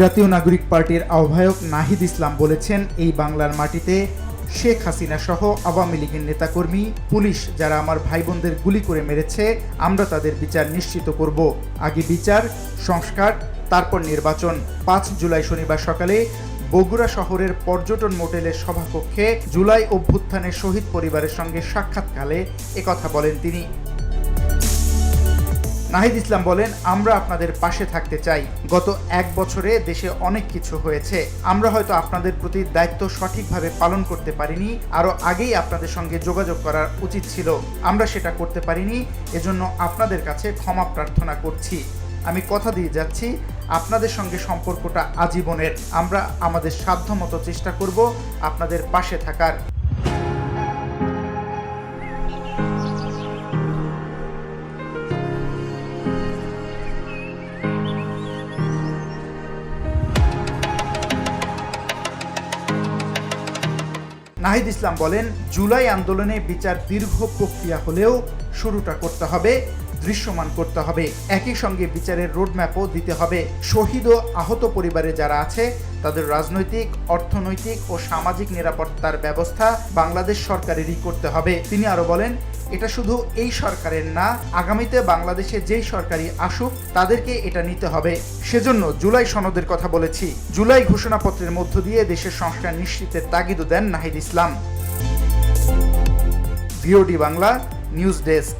জাতীয় নাগরিক পার্টির আহ্বায়ক নাহিদ ইসলাম বলেছেন, এই বাংলার মাটিতে শেখ হাসিনা সহ আওয়ামী লীগের নেতাকর্মী, পুলিশ যারা আমার ভাই বোনদের গুলি করে মেরেছে, আমরা তাদের বিচার নিশ্চিত করব। আগে বিচার, সংস্কার, তারপর নির্বাচন। ৫ জুলাই শনিবার সকালে বগুড়া শহরের পর্যটন মোটেলের সভাকক্ষে জুলাই অভ্যুত্থানের শহীদ পরিবারের সঙ্গে সাক্ষাৎকালে একথা বলেন তিনি। নাহিদ ইসলাম বলেন, আমরা আপনাদের পাশে থাকতে চাই। গত 1 বছরে দেশে অনেক কিছু হয়েছে। আমরা হয়তো আপনাদের প্রতি দায়িত্ব সঠিকভাবে পালন করতে পারিনি। আরও আগেই আপনাদের সঙ্গে যোগাযোগ করা উচিত ছিল। আমরা সেটা করতে পারিনি। এজন্য আপনাদের কাছে ক্ষমা প্রার্থনা করছি। আমি কথা দিয়ে যাচ্ছি, আপনাদের সঙ্গে সম্পর্কটা আজীবনের। আমরা আমাদের সাধ্যমতো চেষ্টা করব আপনাদের পাশে থাকার। নাহিদ ইসলাম বলেন, জুলাই আন্দোলনে বিচার দীর্ঘ প্রক্রিয়া হলেও শুরুটা করতে হবে, দৃশ্যমান করতে হবে। একই সঙ্গে বিচারের রোডম্যাপও দিতে হবে। শহীদ ও আহত পরিবারে যারা আছে তাদের রাজনৈতিক, অর্থনৈতিক ও সামাজিক নিরাপত্তার ব্যবস্থা বাংলাদেশ সরকারেরই করতে হবে। তিনি আরও বলেন, এটা শুধু এই সরকারের না, আগামীতে বাংলাদেশে যেই সরকারই আসুক তাদেরকে এটা নিতে হবে। সেজন্য জুলাই সনদের কথা বলেছি। জুলাই ঘোষণাপত্রের মধ্য দিয়ে দেশের সংস্কার নিশ্চিতের তাগিদও দেন Nahid Islam. VOD Bangla news desk.